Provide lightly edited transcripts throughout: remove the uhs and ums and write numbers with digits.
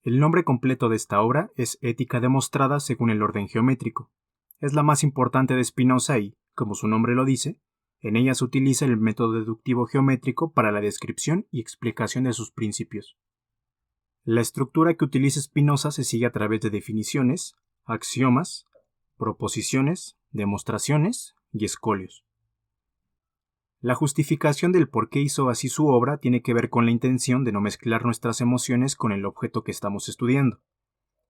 El nombre completo de esta obra es Ética demostrada según el orden geométrico. Es la más importante de Spinoza y, como su nombre lo dice, en ella se utiliza el método deductivo geométrico para la descripción y explicación de sus principios. La estructura que utiliza Spinoza se sigue a través de definiciones, axiomas, proposiciones, demostraciones y escolios. La justificación del por qué hizo así su obra tiene que ver con la intención de no mezclar nuestras emociones con el objeto que estamos estudiando.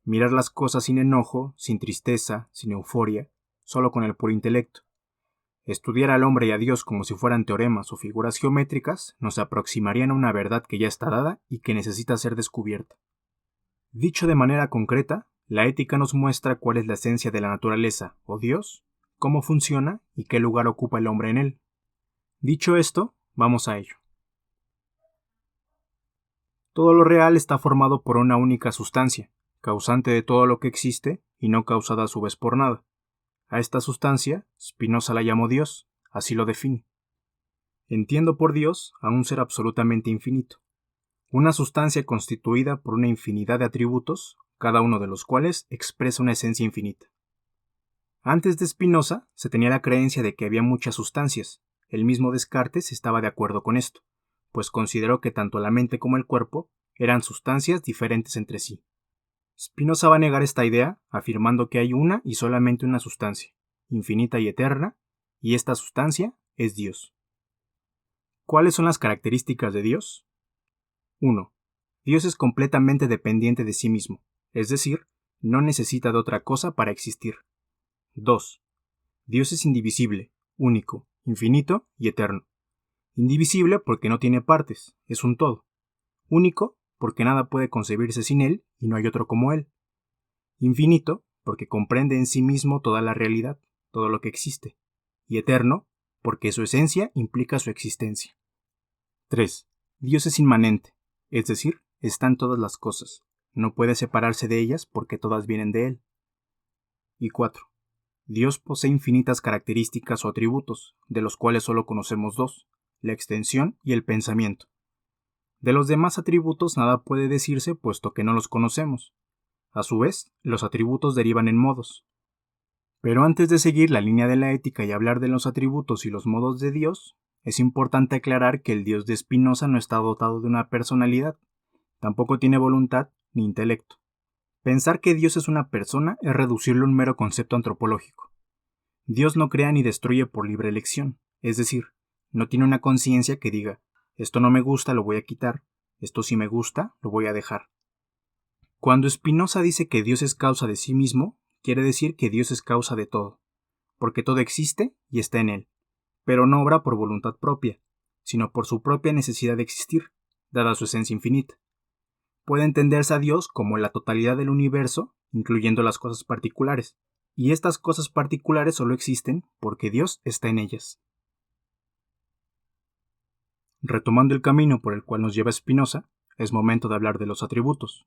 Mirar las cosas sin enojo, sin tristeza, sin euforia, solo con el puro intelecto. Estudiar al hombre y a Dios como si fueran teoremas o figuras geométricas nos aproximarían a una verdad que ya está dada y que necesita ser descubierta. Dicho de manera concreta, la ética nos muestra cuál es la esencia de la naturaleza o Dios, cómo funciona y qué lugar ocupa el hombre en él. Dicho esto, vamos a ello. Todo lo real está formado por una única sustancia, causante de todo lo que existe y no causada a su vez por nada. A esta sustancia, Spinoza la llamó Dios, así lo define. Entiendo por Dios a un ser absolutamente infinito, una sustancia constituida por una infinidad de atributos, cada uno de los cuales expresa una esencia infinita. Antes de Spinoza se tenía la creencia de que había muchas sustancias. El mismo Descartes estaba de acuerdo con esto, pues consideró que tanto la mente como el cuerpo eran sustancias diferentes entre sí. Spinoza va a negar esta idea, afirmando que hay una y solamente una sustancia, infinita y eterna, y esta sustancia es Dios. ¿Cuáles son las características de Dios? 1. Dios es completamente dependiente de sí mismo, es decir, no necesita de otra cosa para existir. 2. Dios es indivisible, único, infinito y eterno. Indivisible porque no tiene partes, es un todo. Único porque nada puede concebirse sin él y no hay otro como él. Infinito porque comprende en sí mismo toda la realidad, todo lo que existe. Y eterno porque su esencia implica su existencia. 3. Dios es inmanente, es decir, está en todas las cosas. No puede separarse de ellas porque todas vienen de él. Y 4. Dios posee infinitas características o atributos, de los cuales solo conocemos dos, la extensión y el pensamiento. De los demás atributos nada puede decirse puesto que no los conocemos. A su vez, los atributos derivan en modos. Pero antes de seguir la línea de la ética y hablar de los atributos y los modos de Dios, es importante aclarar que el Dios de Spinoza no está dotado de una personalidad, tampoco tiene voluntad ni intelecto. Pensar que Dios es una persona es reducirlo a un mero concepto antropológico. Dios no crea ni destruye por libre elección, es decir, no tiene una conciencia que diga, esto no me gusta, lo voy a quitar, esto sí me gusta, lo voy a dejar. Cuando Spinoza dice que Dios es causa de sí mismo, quiere decir que Dios es causa de todo, porque todo existe y está en él, pero no obra por voluntad propia, sino por su propia necesidad de existir, dada su esencia infinita. Puede entenderse a Dios como la totalidad del universo, incluyendo las cosas particulares, y estas cosas particulares solo existen porque Dios está en ellas. Retomando el camino por el cual nos lleva Spinoza, es momento de hablar de los atributos.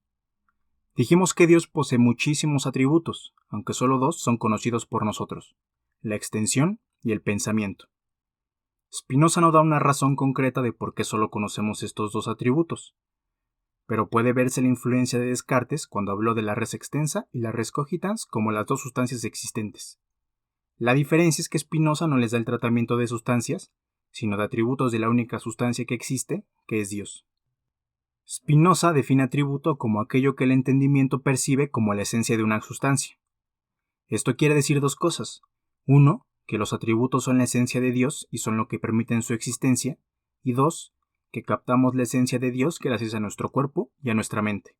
Dijimos que Dios posee muchísimos atributos, aunque solo dos son conocidos por nosotros, la extensión y el pensamiento. Spinoza no da una razón concreta de por qué solo conocemos estos dos atributos, pero puede verse la influencia de Descartes cuando habló de la res extensa y la res cogitans como las dos sustancias existentes. La diferencia es que Spinoza no les da el tratamiento de sustancias, sino de atributos de la única sustancia que existe, que es Dios. Spinoza define atributo como aquello que el entendimiento percibe como la esencia de una sustancia. Esto quiere decir dos cosas. 1. Que los atributos son la esencia de Dios y son lo que permiten su existencia. Y 2. Que captamos la esencia de Dios gracias a nuestro cuerpo y a nuestra mente.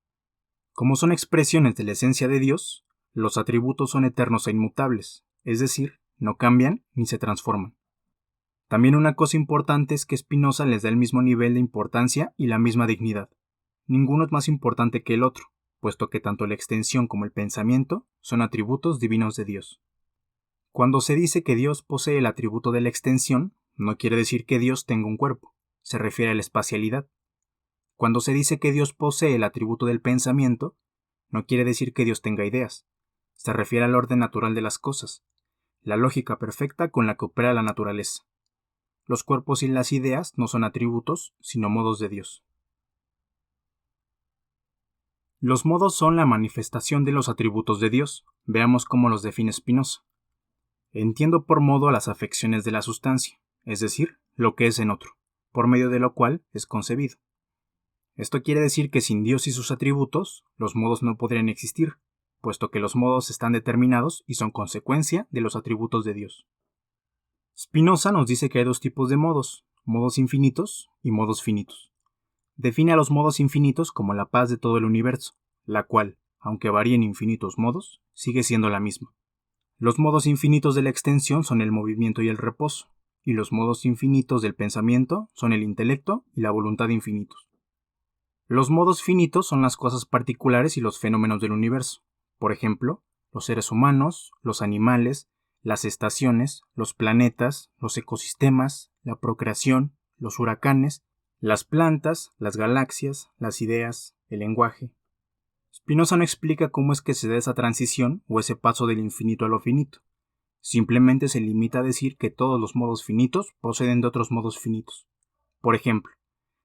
Como son expresiones de la esencia de Dios, los atributos son eternos e inmutables, es decir, no cambian ni se transforman. También una cosa importante es que Spinoza les da el mismo nivel de importancia y la misma dignidad. Ninguno es más importante que el otro, puesto que tanto la extensión como el pensamiento son atributos divinos de Dios. Cuando se dice que Dios posee el atributo de la extensión, no quiere decir que Dios tenga un cuerpo, se refiere a la espacialidad. Cuando se dice que Dios posee el atributo del pensamiento, no quiere decir que Dios tenga ideas, se refiere al orden natural de las cosas, la lógica perfecta con la que opera la naturaleza. Los cuerpos y las ideas no son atributos, sino modos de Dios. Los modos son la manifestación de los atributos de Dios. Veamos cómo los define Spinoza. Entiendo por modo las afecciones de la sustancia, es decir, lo que es en otro, por medio de lo cual es concebido. Esto quiere decir que sin Dios y sus atributos, los modos no podrían existir, puesto que los modos están determinados y son consecuencia de los atributos de Dios. Spinoza nos dice que hay dos tipos de modos infinitos y modos finitos. Define a los modos infinitos como la paz de todo el universo, la cual, aunque varíe en infinitos modos, sigue siendo la misma. Los modos infinitos de la extensión son el movimiento y el reposo, y los modos infinitos del pensamiento son el intelecto y la voluntad infinitos. Los modos finitos son las cosas particulares y los fenómenos del universo, por ejemplo, los seres humanos, los animales, las estaciones, los planetas, los ecosistemas, la procreación, los huracanes, las plantas, las galaxias, las ideas, el lenguaje. Spinoza no explica cómo es que se da esa transición o ese paso del infinito a lo finito. Simplemente se limita a decir que todos los modos finitos proceden de otros modos finitos. Por ejemplo,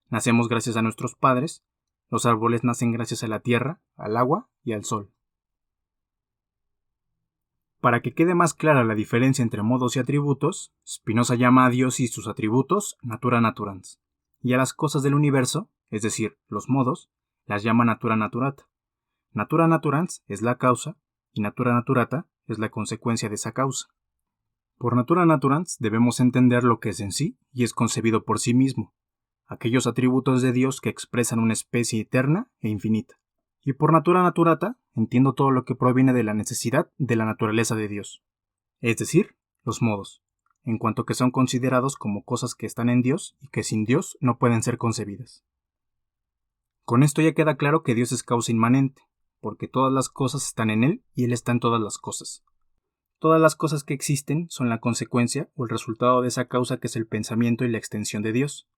nacemos gracias a nuestros padres, los árboles nacen gracias a la tierra, al agua y al sol. Para que quede más clara la diferencia entre modos y atributos, Spinoza llama a Dios y sus atributos natura naturans, y a las cosas del universo, es decir, los modos, las llama natura naturata. Natura naturans es la causa y natura naturata es la consecuencia de esa causa. Por natura naturans debemos entender lo que es en sí y es concebido por sí mismo, aquellos atributos de Dios que expresan una especie eterna e infinita. Y por natura naturata entiendo todo lo que proviene de la necesidad de la naturaleza de Dios, es decir, los modos, en cuanto que son considerados como cosas que están en Dios y que sin Dios no pueden ser concebidas. Con esto ya queda claro que Dios es causa inmanente, porque todas las cosas están en Él y Él está en todas las cosas. Todas las cosas que existen son la consecuencia o el resultado de esa causa que es el pensamiento y la extensión de Dios.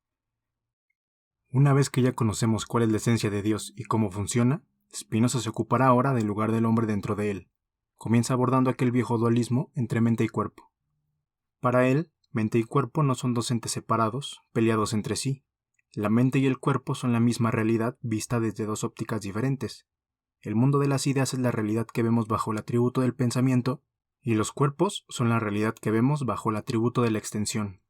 Una vez que ya conocemos cuál es la esencia de Dios y cómo funciona, Spinoza se ocupará ahora del lugar del hombre dentro de él. Comienza abordando aquel viejo dualismo entre mente y cuerpo. Para él, mente y cuerpo no son dos entes separados, peleados entre sí. La mente y el cuerpo son la misma realidad vista desde dos ópticas diferentes. El mundo de las ideas es la realidad que vemos bajo el atributo del pensamiento, y los cuerpos son la realidad que vemos bajo el atributo de la extensión.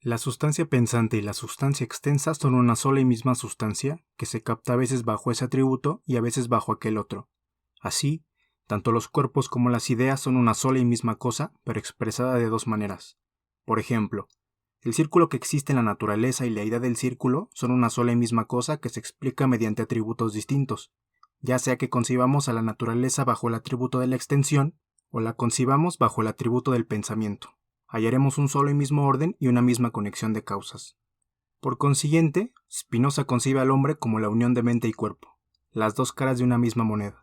La sustancia pensante y la sustancia extensa son una sola y misma sustancia que se capta a veces bajo ese atributo y a veces bajo aquel otro. Así, tanto los cuerpos como las ideas son una sola y misma cosa, pero expresada de dos maneras. Por ejemplo, el círculo que existe en la naturaleza y la idea del círculo son una sola y misma cosa que se explica mediante atributos distintos, ya sea que concibamos a la naturaleza bajo el atributo de la extensión o la concibamos bajo el atributo del pensamiento. Hallaremos un solo y mismo orden y una misma conexión de causas. Por consiguiente, Spinoza concibe al hombre como la unión de mente y cuerpo, las dos caras de una misma moneda.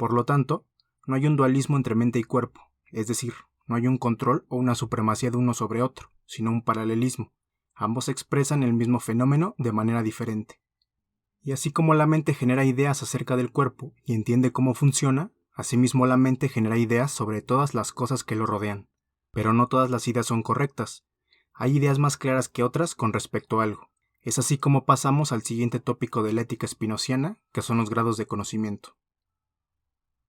Por lo tanto, no hay un dualismo entre mente y cuerpo, es decir, no hay un control o una supremacía de uno sobre otro, sino un paralelismo. Ambos expresan el mismo fenómeno de manera diferente. Y así como la mente genera ideas acerca del cuerpo y entiende cómo funciona, asimismo la mente genera ideas sobre todas las cosas que lo rodean. Pero no todas las ideas son correctas. Hay ideas más claras que otras con respecto a algo. Es así como pasamos al siguiente tópico de la ética spinoziana, que son los grados de conocimiento.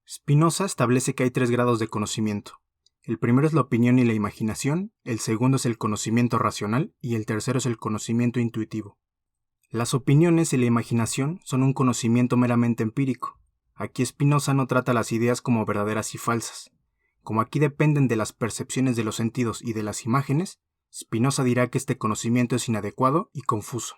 Spinoza establece que hay tres grados de conocimiento. El primero es la opinión y la imaginación, el segundo es el conocimiento racional y el tercero es el conocimiento intuitivo. Las opiniones y la imaginación son un conocimiento meramente empírico. Aquí Spinoza no trata las ideas como verdaderas y falsas. Como aquí dependen de las percepciones de los sentidos y de las imágenes, Spinoza dirá que este conocimiento es inadecuado y confuso.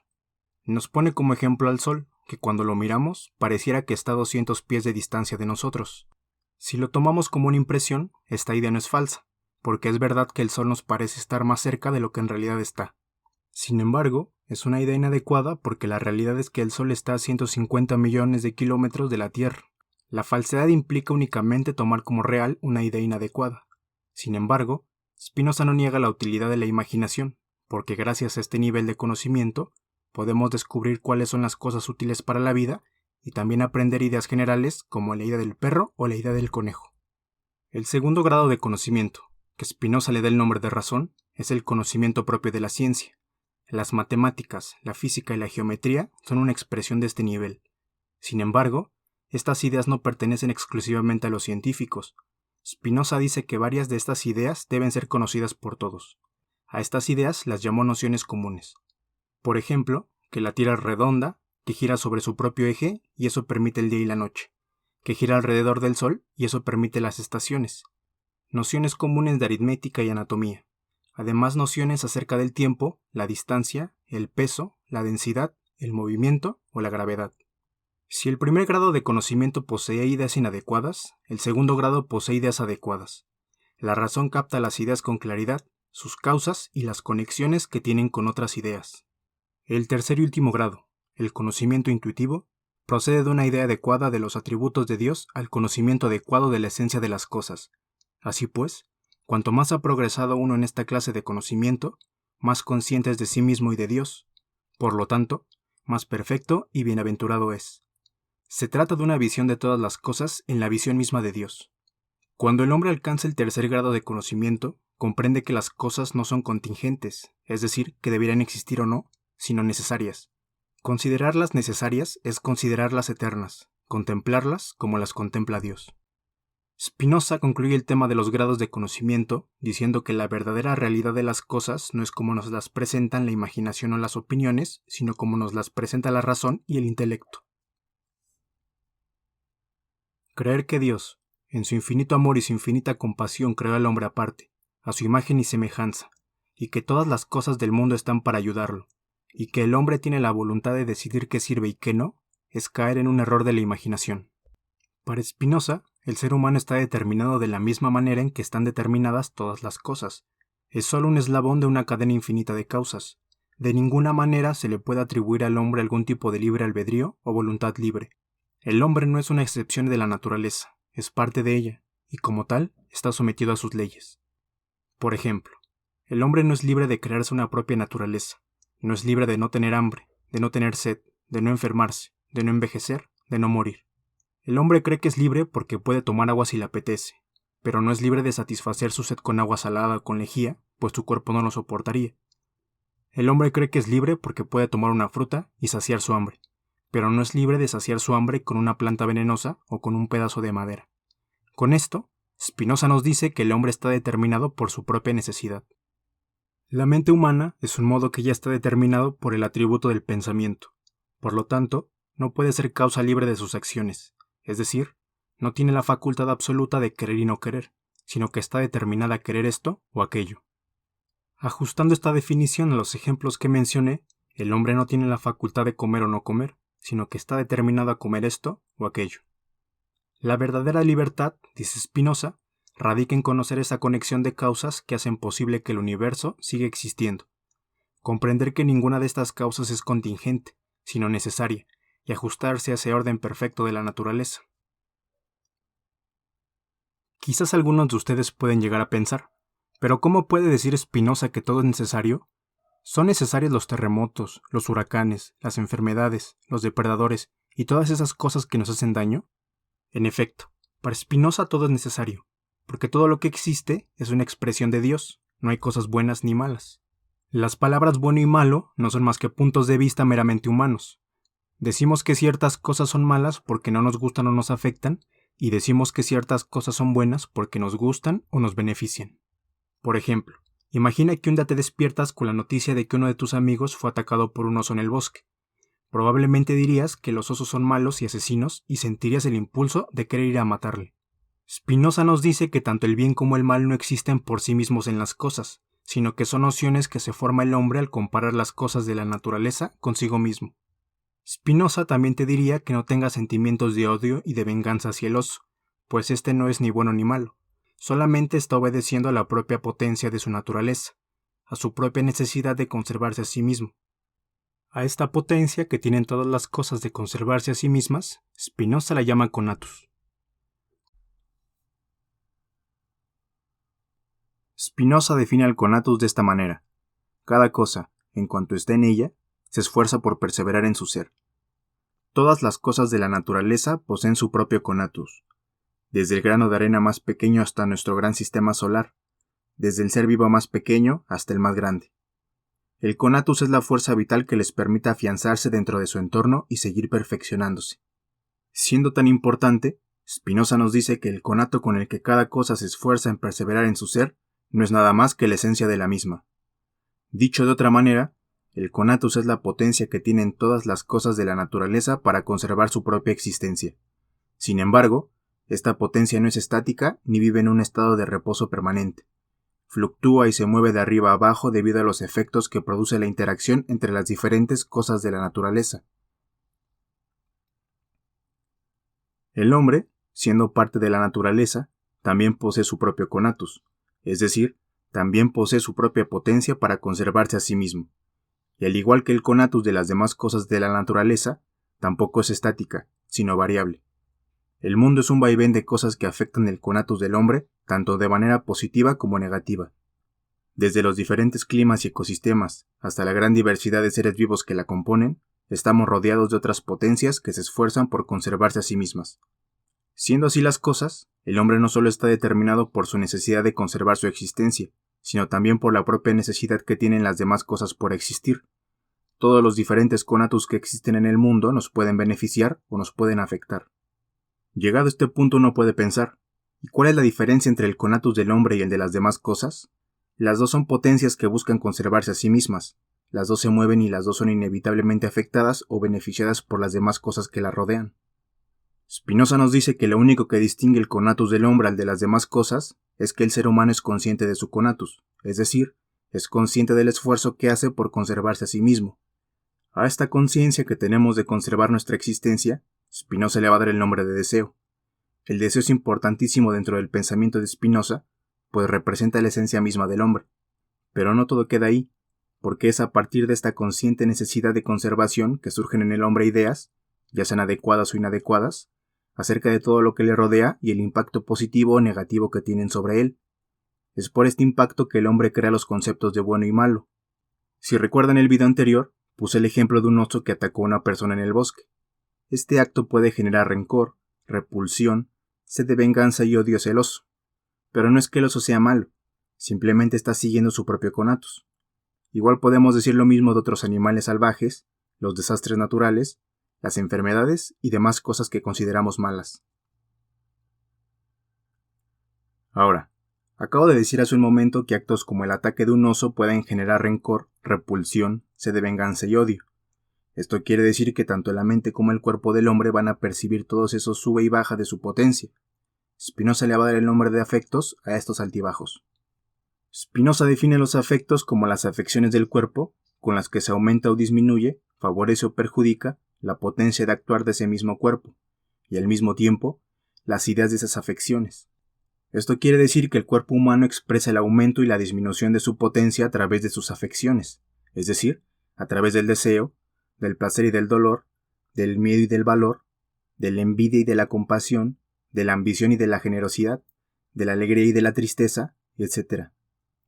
Nos pone como ejemplo al Sol, que cuando lo miramos pareciera que está a 200 pies de distancia de nosotros. Si lo tomamos como una impresión, esta idea no es falsa, porque es verdad que el Sol nos parece estar más cerca de lo que en realidad está. Sin embargo, es una idea inadecuada porque la realidad es que el Sol está a 150 millones de kilómetros de la Tierra. La falsedad implica únicamente tomar como real una idea inadecuada. Sin embargo, Spinoza no niega la utilidad de la imaginación, porque gracias a este nivel de conocimiento podemos descubrir cuáles son las cosas útiles para la vida y también aprender ideas generales como la idea del perro o la idea del conejo. El segundo grado de conocimiento, que Spinoza le da el nombre de razón, es el conocimiento propio de la ciencia. Las matemáticas, la física y la geometría son una expresión de este nivel. Sin embargo, estas ideas no pertenecen exclusivamente a los científicos. Spinoza dice que varias de estas ideas deben ser conocidas por todos. A estas ideas las llamó nociones comunes. Por ejemplo, que la Tierra es redonda, que gira sobre su propio eje y eso permite el día y la noche, que gira alrededor del Sol y eso permite las estaciones. Nociones comunes de aritmética y anatomía. Además, nociones acerca del tiempo, la distancia, el peso, la densidad, el movimiento o la gravedad. Si el primer grado de conocimiento posee ideas inadecuadas, el segundo grado posee ideas adecuadas. La razón capta las ideas con claridad, sus causas y las conexiones que tienen con otras ideas. El tercer y último grado, el conocimiento intuitivo, procede de una idea adecuada de los atributos de Dios al conocimiento adecuado de la esencia de las cosas. Así pues, cuanto más ha progresado uno en esta clase de conocimiento, más consciente es de sí mismo y de Dios. Por lo tanto, más perfecto y bienaventurado es. Se trata de una visión de todas las cosas en la visión misma de Dios. Cuando el hombre alcanza el tercer grado de conocimiento, comprende que las cosas no son contingentes, es decir, que debieran existir o no, sino necesarias. Considerarlas necesarias es considerarlas eternas, contemplarlas como las contempla Dios. Spinoza concluye el tema de los grados de conocimiento diciendo que la verdadera realidad de las cosas no es como nos las presentan la imaginación o las opiniones, sino como nos las presenta la razón y el intelecto. Creer que Dios, en su infinito amor y su infinita compasión, creó al hombre aparte, a su imagen y semejanza, y que todas las cosas del mundo están para ayudarlo, y que el hombre tiene la voluntad de decidir qué sirve y qué no, es caer en un error de la imaginación. Para Spinoza, el ser humano está determinado de la misma manera en que están determinadas todas las cosas. Es solo un eslabón de una cadena infinita de causas. De ninguna manera se le puede atribuir al hombre algún tipo de libre albedrío o voluntad libre. El hombre no es una excepción de la naturaleza, es parte de ella, y como tal, está sometido a sus leyes. Por ejemplo, el hombre no es libre de crearse una propia naturaleza, no es libre de no tener hambre, de no tener sed, de no enfermarse, de no envejecer, de no morir. El hombre cree que es libre porque puede tomar agua si le apetece, pero no es libre de satisfacer su sed con agua salada o con lejía, pues su cuerpo no lo soportaría. El hombre cree que es libre porque puede tomar una fruta y saciar su hambre, pero no es libre de saciar su hambre con una planta venenosa o con un pedazo de madera. Con esto, Spinoza nos dice que el hombre está determinado por su propia necesidad. La mente humana es un modo que ya está determinado por el atributo del pensamiento. Por lo tanto, no puede ser causa libre de sus acciones, es decir, no tiene la facultad absoluta de querer y no querer, sino que está determinada a querer esto o aquello. Ajustando esta definición a los ejemplos que mencioné, el hombre no tiene la facultad de comer o no comer, sino que está determinado a comer esto o aquello. La verdadera libertad, dice Spinoza, radica en conocer esa conexión de causas que hacen posible que el universo siga existiendo. Comprender que ninguna de estas causas es contingente, sino necesaria, y ajustarse a ese orden perfecto de la naturaleza. Quizás algunos de ustedes pueden llegar a pensar, ¿pero cómo puede decir Spinoza que todo es necesario? ¿Son necesarios los terremotos, los huracanes, las enfermedades, los depredadores y todas esas cosas que nos hacen daño? En efecto, para Spinoza todo es necesario, porque todo lo que existe es una expresión de Dios, no hay cosas buenas ni malas. Las palabras bueno y malo no son más que puntos de vista meramente humanos. Decimos que ciertas cosas son malas porque no nos gustan o nos afectan, y decimos que ciertas cosas son buenas porque nos gustan o nos benefician. Por ejemplo, imagina que un día te despiertas con la noticia de que uno de tus amigos fue atacado por un oso en el bosque. Probablemente dirías que los osos son malos y asesinos y sentirías el impulso de querer ir a matarle. Spinoza nos dice que tanto el bien como el mal no existen por sí mismos en las cosas, sino que son nociones que se forma el hombre al comparar las cosas de la naturaleza consigo mismo. Spinoza también te diría que no tengas sentimientos de odio y de venganza hacia el oso, pues este no es ni bueno ni malo, solamente está obedeciendo a la propia potencia de su naturaleza, a su propia necesidad de conservarse a sí mismo. A esta potencia que tienen todas las cosas de conservarse a sí mismas, Spinoza la llama conatus. Spinoza define al conatus de esta manera: cada cosa, en cuanto esté en ella, se esfuerza por perseverar en su ser. Todas las cosas de la naturaleza poseen su propio conatus, desde el grano de arena más pequeño hasta nuestro gran sistema solar, desde el ser vivo más pequeño hasta el más grande. El conatus es la fuerza vital que les permite afianzarse dentro de su entorno y seguir perfeccionándose. Siendo tan importante, Spinoza nos dice que el conato con el que cada cosa se esfuerza en perseverar en su ser no es nada más que la esencia de la misma. Dicho de otra manera, el conatus es la potencia que tienen todas las cosas de la naturaleza para conservar su propia existencia. Sin embargo, esta potencia no es estática ni vive en un estado de reposo permanente. Fluctúa y se mueve de arriba a abajo debido a los efectos que produce la interacción entre las diferentes cosas de la naturaleza. El hombre, siendo parte de la naturaleza, también posee su propio conatus, es decir, también posee su propia potencia para conservarse a sí mismo. Y al igual que el conatus de las demás cosas de la naturaleza, tampoco es estática, sino variable. El mundo es un vaivén de cosas que afectan el conatus del hombre, tanto de manera positiva como negativa. Desde los diferentes climas y ecosistemas hasta la gran diversidad de seres vivos que la componen, estamos rodeados de otras potencias que se esfuerzan por conservarse a sí mismas. Siendo así las cosas, el hombre no solo está determinado por su necesidad de conservar su existencia, sino también por la propia necesidad que tienen las demás cosas por existir. Todos los diferentes conatus que existen en el mundo nos pueden beneficiar o nos pueden afectar. Llegado a este punto uno puede pensar, ¿y cuál es la diferencia entre el conatus del hombre y el de las demás cosas? Las dos son potencias que buscan conservarse a sí mismas, las dos se mueven y las dos son inevitablemente afectadas o beneficiadas por las demás cosas que la rodean. Spinoza nos dice que lo único que distingue el conatus del hombre al de las demás cosas es que el ser humano es consciente de su conatus, es decir, es consciente del esfuerzo que hace por conservarse a sí mismo. A esta conciencia que tenemos de conservar nuestra existencia, Spinoza le va a dar el nombre de deseo. El deseo es importantísimo dentro del pensamiento de Spinoza, pues representa la esencia misma del hombre. Pero no todo queda ahí, porque es a partir de esta consciente necesidad de conservación que surgen en el hombre ideas, ya sean adecuadas o inadecuadas, acerca de todo lo que le rodea y el impacto positivo o negativo que tienen sobre él. Es por este impacto que el hombre crea los conceptos de bueno y malo. Si recuerdan el video anterior, puse el ejemplo de un oso que atacó a una persona en el bosque. Este acto puede generar rencor, repulsión, sed de venganza y odio celoso. Pero no es que el oso sea malo, simplemente está siguiendo su propio conatus. Igual podemos decir lo mismo de otros animales salvajes, los desastres naturales, las enfermedades y demás cosas que consideramos malas. Ahora, acabo de decir hace un momento que actos como el ataque de un oso pueden generar rencor, repulsión, sed de venganza y odio. Esto quiere decir que tanto la mente como el cuerpo del hombre van a percibir todos esos sube y baja de su potencia. Spinoza le va a dar el nombre de afectos a estos altibajos. Spinoza define los afectos como las afecciones del cuerpo, con las que se aumenta o disminuye, favorece o perjudica la potencia de actuar de ese mismo cuerpo, y al mismo tiempo, las ideas de esas afecciones. Esto quiere decir que el cuerpo humano expresa el aumento y la disminución de su potencia a través de sus afecciones, es decir, a través del deseo, del placer y del dolor, del miedo y del valor, de la envidia y de la compasión, de la ambición y de la generosidad, de la alegría y de la tristeza, etc.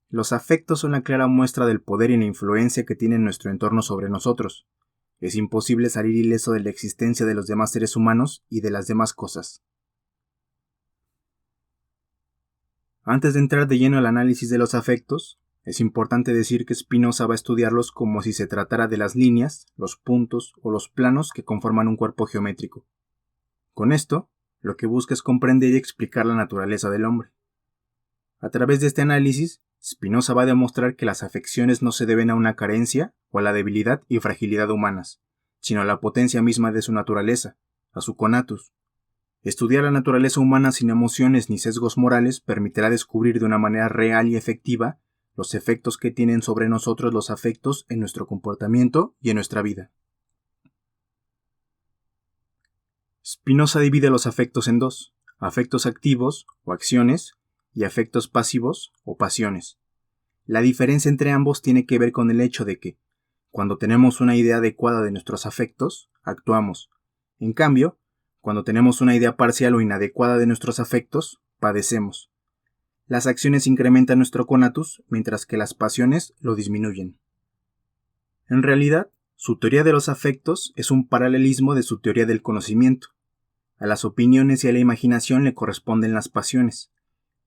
Los afectos son la clara muestra del poder y la influencia que tiene nuestro entorno sobre nosotros. Es imposible salir ileso de la existencia de los demás seres humanos y de las demás cosas. Antes de entrar de lleno al análisis de los afectos, es importante decir que Spinoza va a estudiarlos como si se tratara de las líneas, los puntos o los planos que conforman un cuerpo geométrico. Con esto, lo que busca es comprender y explicar la naturaleza del hombre. A través de este análisis, Spinoza va a demostrar que las afecciones no se deben a una carencia o a la debilidad y fragilidad humanas, sino a la potencia misma de su naturaleza, a su conatus. Estudiar la naturaleza humana sin emociones ni sesgos morales permitirá descubrir de una manera real y efectiva los efectos que tienen sobre nosotros los afectos en nuestro comportamiento y en nuestra vida. Spinoza divide los afectos en dos: afectos activos o acciones y afectos pasivos o pasiones. La diferencia entre ambos tiene que ver con el hecho de que, cuando tenemos una idea adecuada de nuestros afectos, actuamos. En cambio, cuando tenemos una idea parcial o inadecuada de nuestros afectos, padecemos. Las acciones incrementan nuestro conatus, mientras que las pasiones lo disminuyen. En realidad, su teoría de los afectos es un paralelismo de su teoría del conocimiento. A las opiniones y a la imaginación le corresponden las pasiones.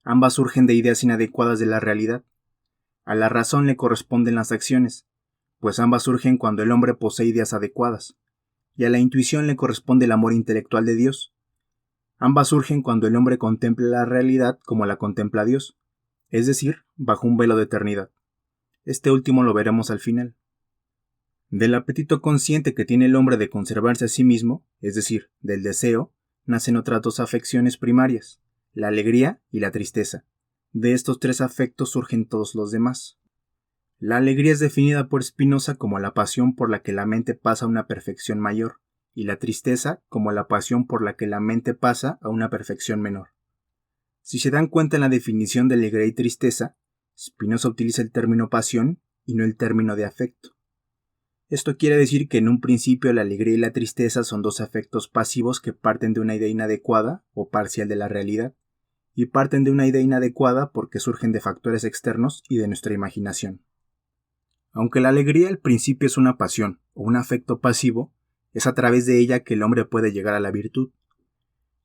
Ambas surgen de ideas inadecuadas de la realidad. A la razón le corresponden las acciones, pues ambas surgen cuando el hombre posee ideas adecuadas. y a la intuición le corresponde el amor intelectual de Dios. Ambas surgen cuando el hombre contempla la realidad como la contempla Dios, es decir, bajo un velo de eternidad. Este último lo veremos al final. Del apetito consciente que tiene el hombre de conservarse a sí mismo, es decir, del deseo, nacen otras dos afecciones primarias, la alegría y la tristeza. De estos tres afectos surgen todos los demás. La alegría es definida por Spinoza como la pasión por la que la mente pasa a una perfección mayor, y la tristeza como la pasión por la que la mente pasa a una perfección menor. Si se dan cuenta en la definición de alegría y tristeza, Spinoza utiliza el término pasión y no el término de afecto. Esto quiere decir que en un principio la alegría y la tristeza son dos afectos pasivos que parten de una idea inadecuada o parcial de la realidad, y parten de una idea inadecuada porque surgen de factores externos y de nuestra imaginación. Aunque la alegría al principio es una pasión o un afecto pasivo, es a través de ella que el hombre puede llegar a la virtud.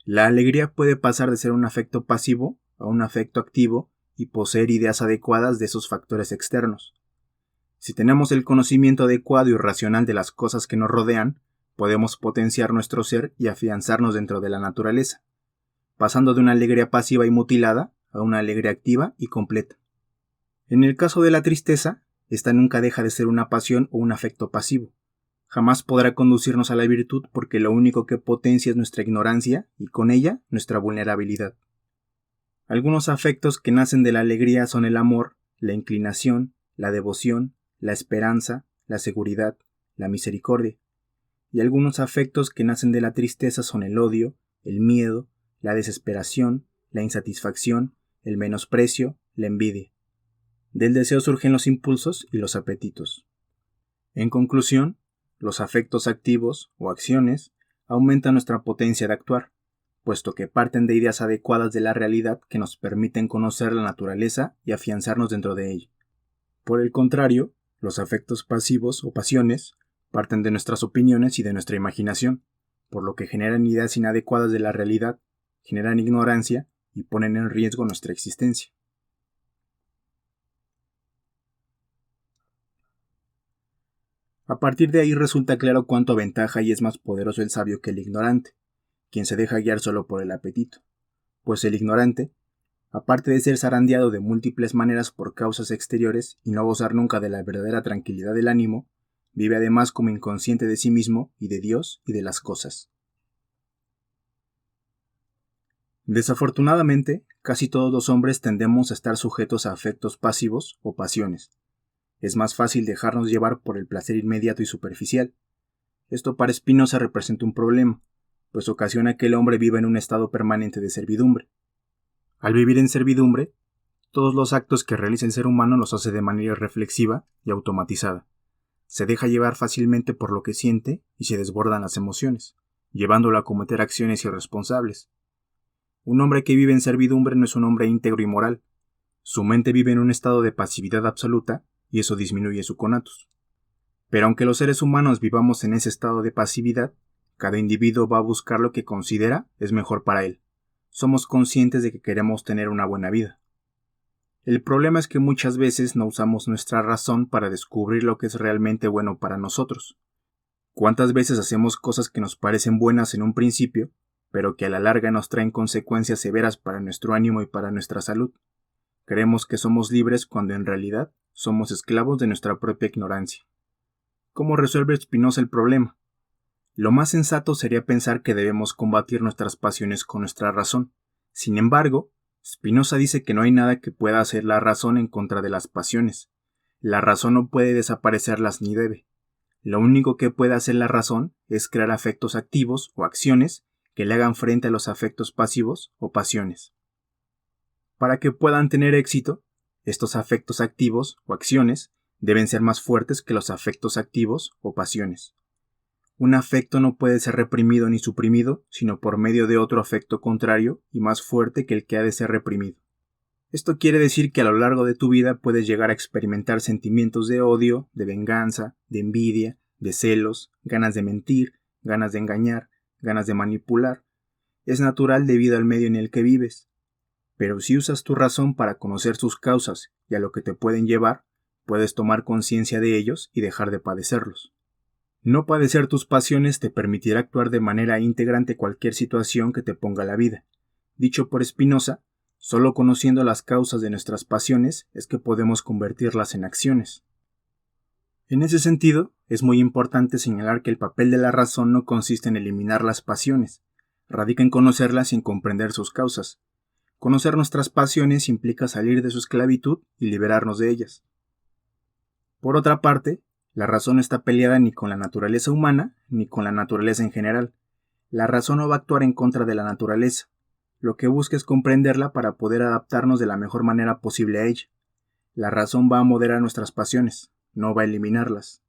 La alegría puede pasar de ser un afecto pasivo a un afecto activo y poseer ideas adecuadas de esos factores externos. Si tenemos el conocimiento adecuado y racional de las cosas que nos rodean, podemos potenciar nuestro ser y afianzarnos dentro de la naturaleza, pasando de una alegría pasiva y mutilada a una alegría activa y completa. En el caso de la tristeza, esta nunca deja de ser una pasión o un afecto pasivo. Jamás podrá conducirnos a la virtud porque lo único que potencia es nuestra ignorancia y con ella nuestra vulnerabilidad. Algunos afectos que nacen de la alegría son el amor, la inclinación, la devoción, la esperanza, la seguridad, la misericordia. Y algunos afectos que nacen de la tristeza son el odio, el miedo, la desesperación, la insatisfacción, el menosprecio, la envidia. Del deseo surgen los impulsos y los apetitos. En conclusión, los afectos activos o acciones aumentan nuestra potencia de actuar, puesto que parten de ideas adecuadas de la realidad que nos permiten conocer la naturaleza y afianzarnos dentro de ella. Por el contrario, los afectos pasivos o pasiones parten de nuestras opiniones y de nuestra imaginación, por lo que generan ideas inadecuadas de la realidad, generan ignorancia y ponen en riesgo nuestra existencia. A partir de ahí resulta claro cuánto aventaja y es más poderoso el sabio que el ignorante, quien se deja guiar solo por el apetito, pues el ignorante, aparte de ser zarandeado de múltiples maneras por causas exteriores y no gozar nunca de la verdadera tranquilidad del ánimo, vive además como inconsciente de sí mismo y de Dios y de las cosas. Desafortunadamente, casi todos los hombres tendemos a estar sujetos a afectos pasivos o pasiones. Es más fácil dejarnos llevar por el placer inmediato y superficial. Esto para Spinoza representa un problema, pues ocasiona que el hombre viva en un estado permanente de servidumbre. Al vivir en servidumbre, todos los actos que realiza el ser humano los hace de manera reflexiva y automatizada. Se deja llevar fácilmente por lo que siente y se desbordan las emociones, llevándolo a cometer acciones irresponsables. Un hombre que vive en servidumbre no es un hombre íntegro y moral. Su mente vive en un estado de pasividad absoluta y eso disminuye su conatus. Pero aunque los seres humanos vivamos en ese estado de pasividad, cada individuo va a buscar lo que considera es mejor para él. Somos conscientes de que queremos tener una buena vida. El problema es que muchas veces no usamos nuestra razón para descubrir lo que es realmente bueno para nosotros. ¿Cuántas veces hacemos cosas que nos parecen buenas en un principio, pero que a la larga nos traen consecuencias severas para nuestro ánimo y para nuestra salud? Creemos que somos libres cuando en realidad somos esclavos de nuestra propia ignorancia. ¿Cómo resuelve Spinoza el problema? Lo más sensato sería pensar que debemos combatir nuestras pasiones con nuestra razón. Sin embargo, Spinoza dice que no hay nada que pueda hacer la razón en contra de las pasiones. La razón no puede desaparecerlas ni debe. Lo único que puede hacer la razón es crear afectos activos o acciones que le hagan frente a los afectos pasivos o pasiones. Para que puedan tener éxito, estos afectos activos o acciones deben ser más fuertes que los afectos activos o pasiones. Un afecto no puede ser reprimido ni suprimido, sino por medio de otro afecto contrario y más fuerte que el que ha de ser reprimido. Esto quiere decir que a lo largo de tu vida puedes llegar a experimentar sentimientos de odio, de venganza, de envidia, de celos, ganas de mentir, ganas de engañar, ganas de manipular. Es natural debido al medio en el que vives. Pero si usas tu razón para conocer sus causas y a lo que te pueden llevar, puedes tomar conciencia de ellos y dejar de padecerlos. No padecer tus pasiones te permitirá actuar de manera íntegra ante cualquier situación que te ponga la vida. Dicho por Spinoza, solo conociendo las causas de nuestras pasiones es que podemos convertirlas en acciones. En ese sentido, es muy importante señalar que el papel de la razón no consiste en eliminar las pasiones, radica en conocerlas y en comprender sus causas. Conocer nuestras pasiones implica salir de su esclavitud y liberarnos de ellas. Por otra parte, la razón no está peleada ni con la naturaleza humana ni con la naturaleza en general. La razón no va a actuar en contra de la naturaleza. Lo que busca es comprenderla para poder adaptarnos de la mejor manera posible a ella. La razón va a moderar nuestras pasiones, no va a eliminarlas.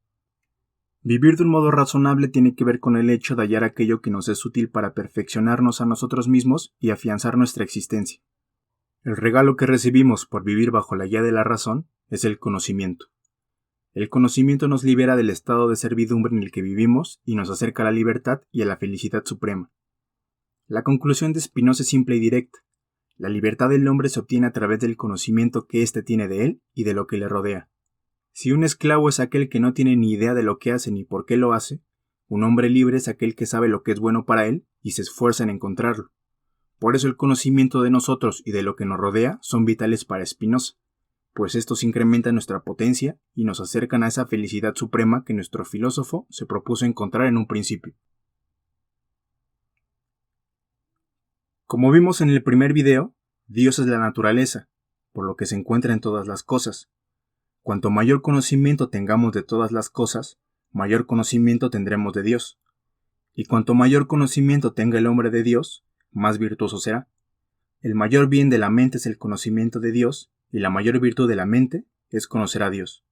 Vivir de un modo razonable tiene que ver con el hecho de hallar aquello que nos es útil para perfeccionarnos a nosotros mismos y afianzar nuestra existencia. El regalo que recibimos por vivir bajo la guía de la razón es el conocimiento. El conocimiento nos libera del estado de servidumbre en el que vivimos y nos acerca a la libertad y a la felicidad suprema. La conclusión de Spinoza es simple y directa. La libertad del hombre se obtiene a través del conocimiento que éste tiene de él y de lo que le rodea. Si un esclavo es aquel que no tiene ni idea de lo que hace ni por qué lo hace, un hombre libre es aquel que sabe lo que es bueno para él y se esfuerza en encontrarlo. Por eso el conocimiento de nosotros y de lo que nos rodea son vitales para Spinoza, pues estos incrementan nuestra potencia y nos acercan a esa felicidad suprema que nuestro filósofo se propuso encontrar en un principio. Como vimos en el primer video, Dios es la naturaleza, por lo que se encuentra en todas las cosas. Cuanto mayor conocimiento tengamos de todas las cosas, mayor conocimiento tendremos de Dios. Y cuanto mayor conocimiento tenga el hombre de Dios, más virtuoso será. El mayor bien de la mente es el conocimiento de Dios, y la mayor virtud de la mente es conocer a Dios.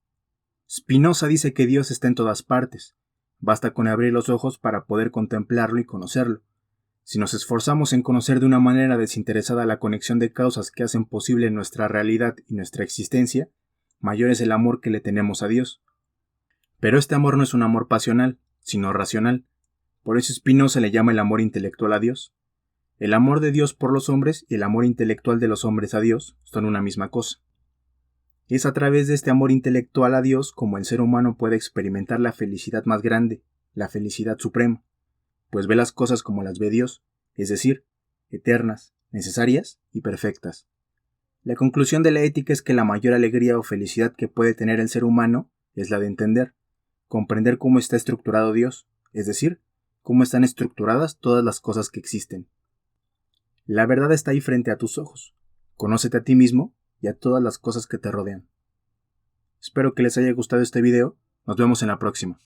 Spinoza dice que Dios está en todas partes. Basta con abrir los ojos para poder contemplarlo y conocerlo. Si nos esforzamos en conocer de una manera desinteresada la conexión de causas que hacen posible nuestra realidad y nuestra existencia, mayor es el amor que le tenemos a Dios. Pero este amor no es un amor pasional, sino racional. Por eso Spinoza le llama el amor intelectual a Dios. El amor de Dios por los hombres y el amor intelectual de los hombres a Dios son una misma cosa. Es a través de este amor intelectual a Dios como el ser humano puede experimentar la felicidad más grande, la felicidad suprema, pues ve las cosas como las ve Dios, es decir, eternas, necesarias y perfectas. La conclusión de la ética es que la mayor alegría o felicidad que puede tener el ser humano es la de entender, comprender cómo está estructurado Dios, es decir, cómo están estructuradas todas las cosas que existen. La verdad está ahí frente a tus ojos. Conócete a ti mismo y a todas las cosas que te rodean. Espero que les haya gustado este video. Nos vemos en la próxima.